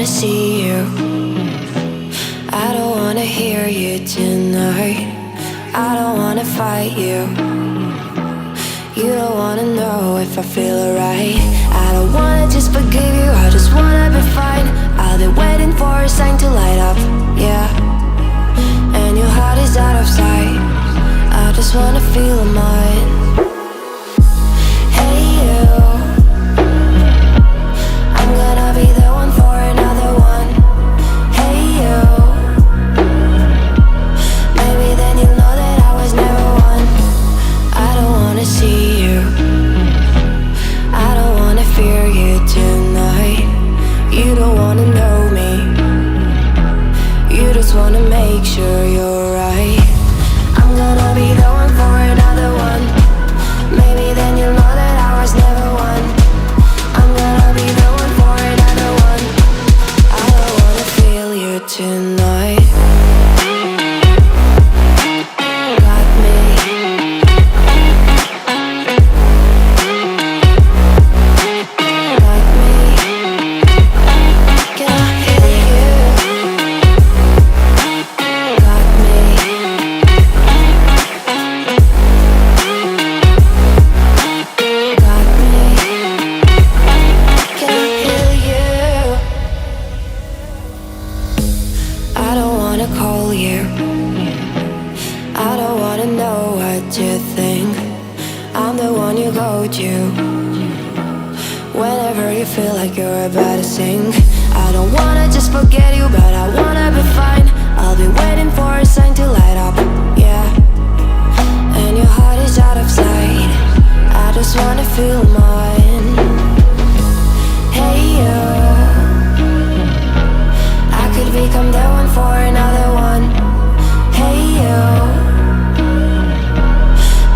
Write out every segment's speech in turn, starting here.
wanna see you. I don't wanna hear you tonight. I don't wanna fight you. You don't wanna know if I feel alright. I don't wanna just forgive you, I just wanna be fine. I'll be waiting for a sign to light up, yeah. And your heart is out of sight. I just wanna feel mine. Hey you, I'm gonna be the one for another one. Hey you, maybe then you'll know that I was never one. I don't wanna see you, I don't wanna fear you tonight. You don't wanna know me, you just wanna make sure you're right. I'm gonna be the one for another one. Maybe then you'll know that I was never one. I'm gonna be the one for another one. I don't wanna feel you tonight. Got me. Got me. Can I hear you? Got me. Got me. Can I hear you? I don't wanna call you. I don't wanna know what you think. I'm the one you go to whenever you feel like you're about to sink. I don't wanna just forget you, but I wanna be fine. I'll be waiting for a sign to light up, yeah. And your heart is out of sight. I just wanna feel mine. Hey you, I could become the one for another one. Hey you,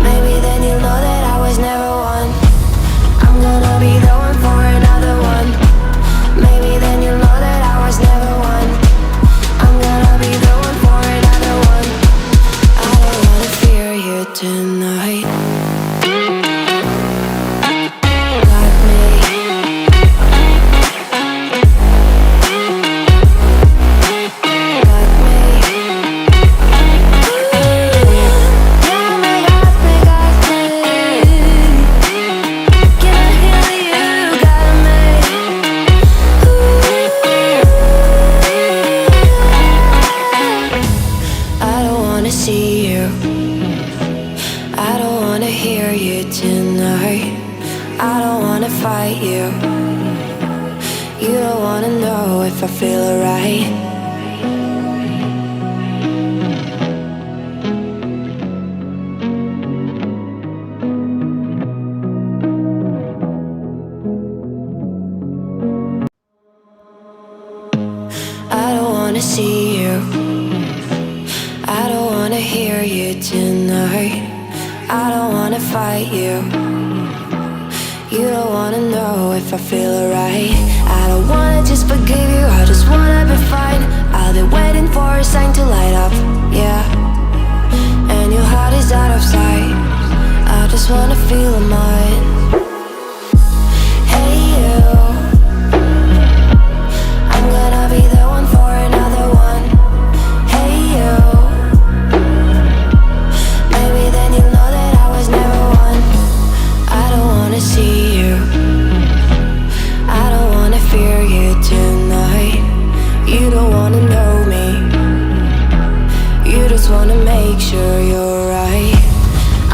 maybe then you'll know that I was never one. I'm gonna be the one for another one. Maybe then you'll know that I was never one. I'm gonna be the one for another one. I don't wanna fear you tonight. Got me. Got me. Got me, got me, got me. Can I hear you? Got me. I don't wanna see you. I don't wanna hear you tonight. I don't wanna fight you. You don't wanna know if I feel alright. I don't wanna see you. I don't wanna hear you tonight. I don't wanna fight you. You don't wanna know if I feel alright. I don't wanna just forgive you, I just wanna be fine. I'll be waiting for a sign to light up, yeah. And your heart is out of sight. I just wanna feel mine. Hey you, I'm gonna be the one for another one. Hey you, maybe then you'll know that I was never one. I don't wanna see you, I don't wanna fear you tonight. You don't wanna know me, you just wanna make sure you're right.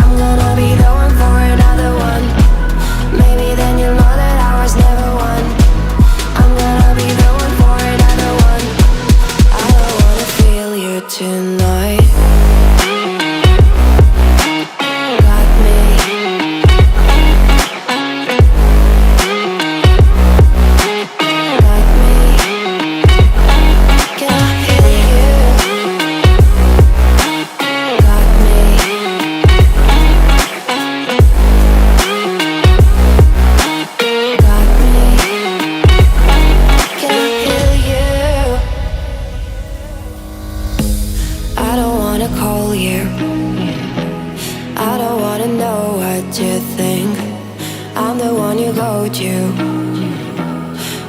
I'm gonna be the one for another one.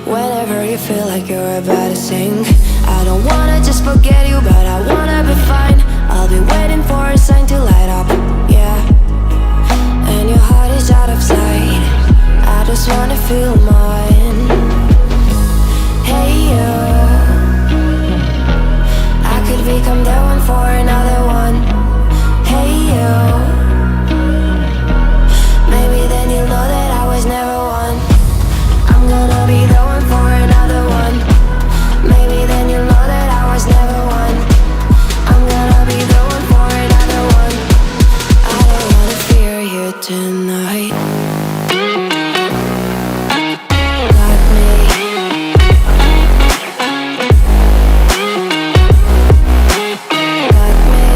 Whenever you feel like you're about to sink, I don't wanna just forget you, but I wanna be fine. I'll be waiting for a sign to light up, yeah. And your heart is out of sight, I just wanna feel mine. Hey you, I could become the one for another one. Hey you, maybe then you'll know that I was never one. I'm gonna be the one for another one. Maybe then you'll know that I was never one. I'm gonna be the one for another one. I don't wanna fear you tonight. Got me. Got me.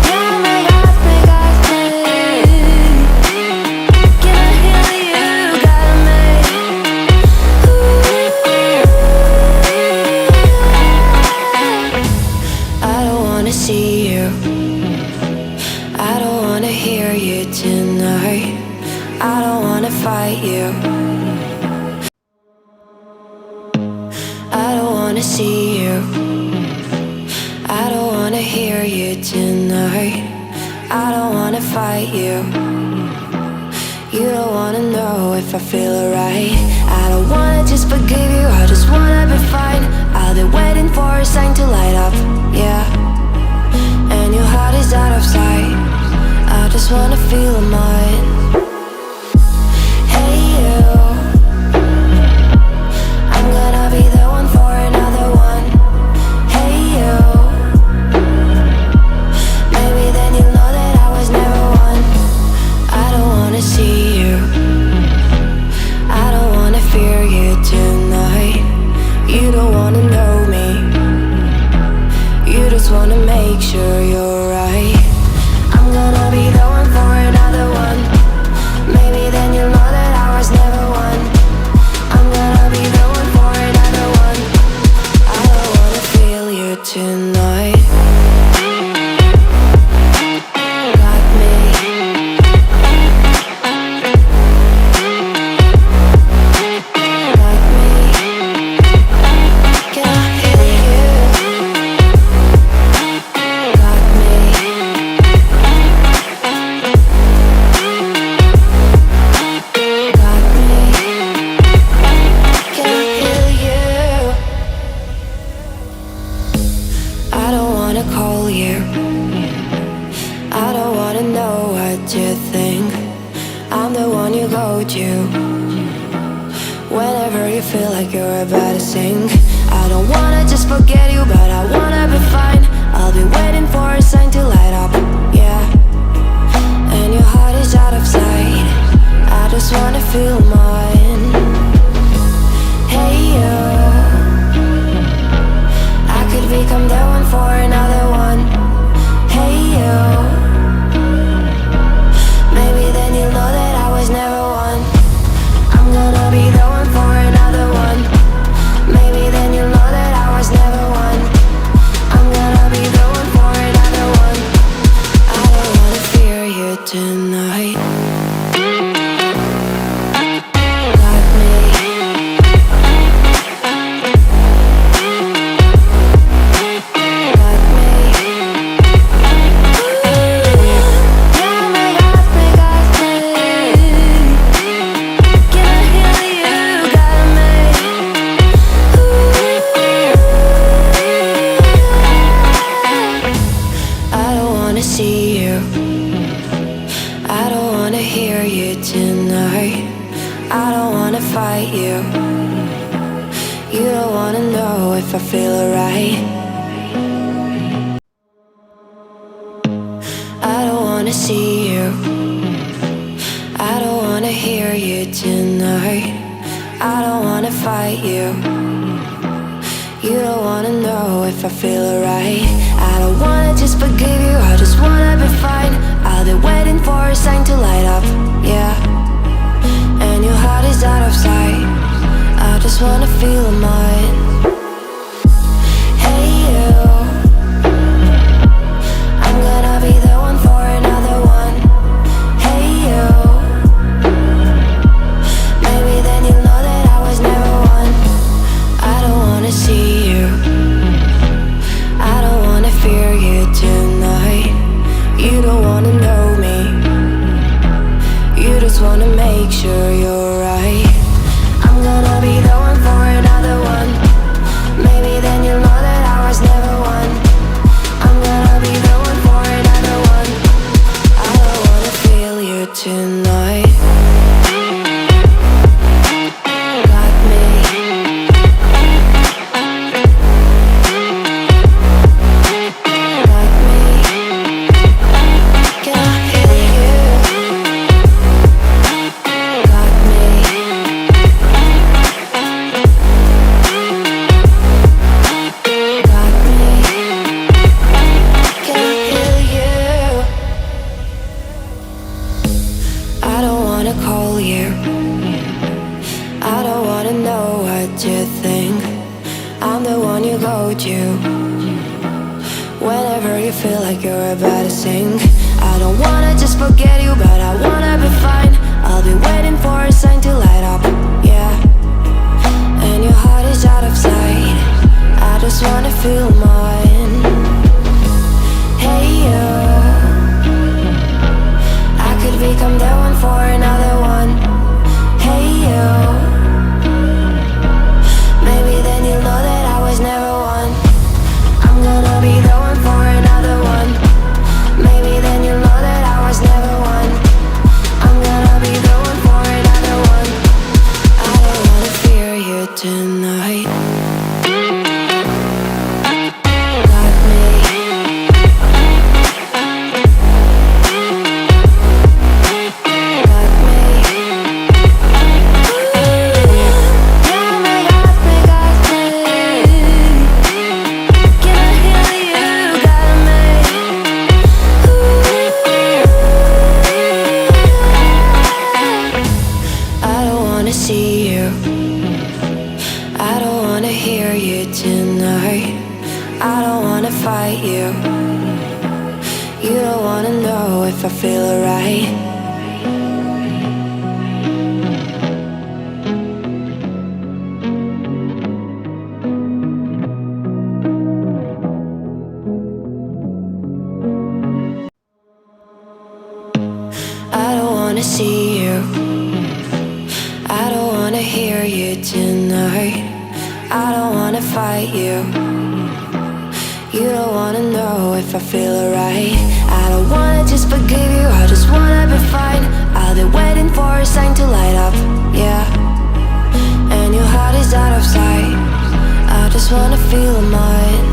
Yeah, me, got me, got me. Can I hear you? Got me. I don't wanna see you, I don't wanna hear you tonight. I don't wanna fight you, I don't wanna see you, I don't wanna hear you tonight. I don't wanna fight you, you don't wanna know if I feel alright. I don't wanna just forgive you, I just wanna be fine. I'll be waiting for a sign to light up, yeah. And your heart is out of sight, I just wanna feel mine. Hey you, I'm gonna be the one for another one. Hey you, maybe then you'll know that I was never one. I don't wanna see you, I don't wanna fear you tonight. You don't wanna know me, you just wanna make sure you're right. I'm gonna be the one for another one. Maybe then you'll know that I was never one. I'm gonna be the one for another one. I don't wanna feel you tonight. Got me. Got me. Can I hear you? Got me. Got me. Can I hear you? I don't wanna call you, I don't wanna know what you think. I'm the one you go to whenever you feel like you're about to sink. I don't wanna just forget you, but I wanna be fine. I'll be waiting for a sign to light up, yeah. And your heart is out of sight, I just wanna feel mine. Hey you, I could become the one for another one. Hey you, maybe then you'll know that I was never one. I'm gonna be the one for another one. Maybe then you'll know that I was never one. I'm gonna be the one for another one. I don't wanna fear you tonight. Got me. Got me. Yeah, me, got me, got me. Can I hear you? Got me. I don't wanna see you, I don't wanna hear you tonight. I don't wanna fight you, you don't wanna know if I feel alright. I don't wanna see you, I don't wanna hear you tonight. I don't wanna fight you, you don't wanna know if I feel alright. I don't wanna just forgive you, I just wanna be fine. I'll be waiting for a sign to light up, yeah. And your heart is out of sight, I just wanna feel mine. Hey you, I'm gonna be the one for another one. Hey you, just wanna make sure you're right. I'm gonna be the one for another one. Maybe then you'll know that I was never one. I'm gonna be the one for another one. I don't wanna feel you tonight. Got me. Got me. Can I hear you? Got me. Got me. Can I hear you? I don't wanna call you. I don't wanna know what you think. I'm the one you go to whenever you feel like you're about to sink. I don't wanna just forget you, but I wanna be fine. I'll be waiting for a sign to light up, yeah. And your heart is out of sight. I just wanna feel mine. Hey you, I could become the one for another one. Hey you, maybe then you'll know that I was never one. I'm gonna be the one for another one. Maybe then you'll know that I was never one. I'm gonna be the one for another one. I don't wanna fear you tonight. Got me. Got me. Got me, got me, got me. Can I hear you? Got me. I don't wanna see you. I don't wanna hear you tonight. I don't wanna fight you. You don't wanna know if I feel alright. I don't wanna see you. I don't wanna hear you tonight. I don't wanna fight you. You don't wanna know if I feel alright. I don't wanna just forgive you, I just wanna be fine. I'll be waiting for a sign to light up, yeah. And your heart is out of sight. I just wanna feel mine.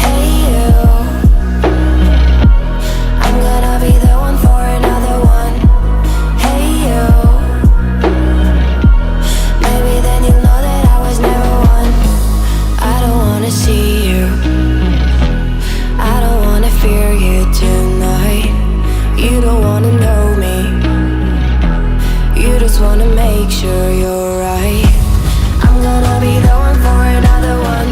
Hey you, I'm gonna be the one for another one. Hey you, maybe then you'll know that I was never one. I don't wanna see you. I don't wanna fear you tonight. You don't wanna know me. You just wanna make sure you're right. I'm gonna be the one for another one.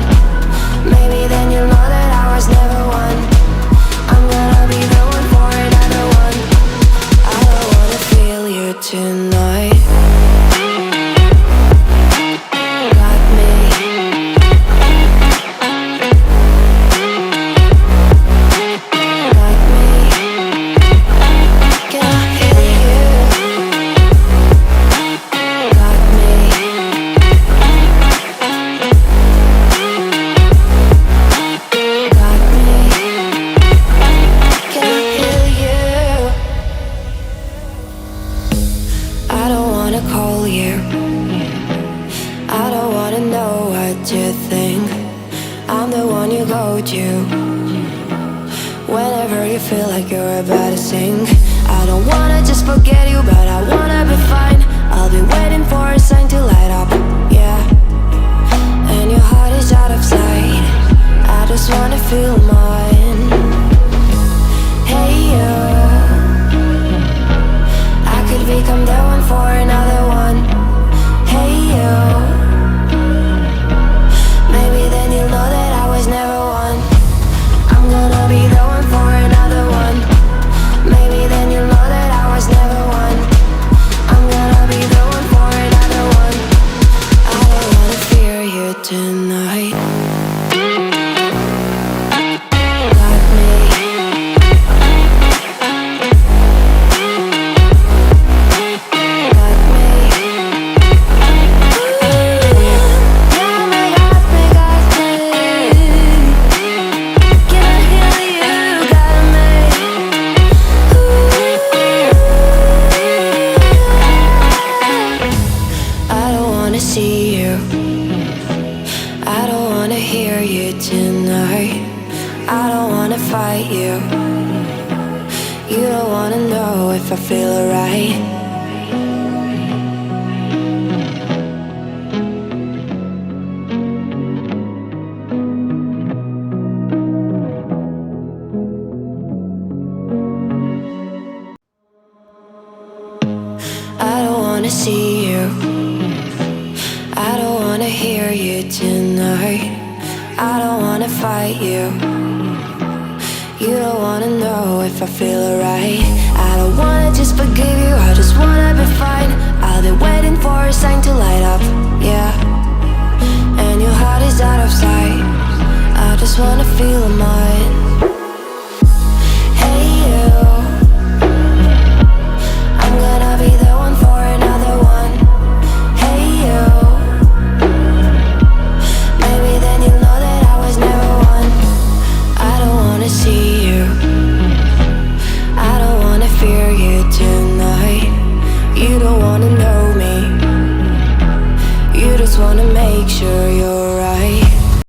Maybe then you'll know that I was never one. I'm gonna be the one for another one. I don't wanna feel you tonight. Got me. Got me. Can I hear you? Got me. Got me. Can I hear you? I don't wanna call you. I don't wanna know what you think. I'm the one you go to whenever you feel like you're about to sink. I don't wanna just forget you, but I wanna be fine. I'll be waiting for a sign to light up, yeah. And your heart is out of sight. I just wanna feel mine. Hey you, I could become the one for another one. Hey you, maybe then you'll know that I was never one. I'm gonna be the one for another one. Maybe then you'll know that I was never one. wanna see you. I don't wanna hear you tonight. I don't wanna fight you. You don't wanna know if I feel alright. I don't wanna just forgive you, I just wanna be fine. I'll be waiting for a sign to light up, yeah. And your heart is out of sight. I just wanna feel mine.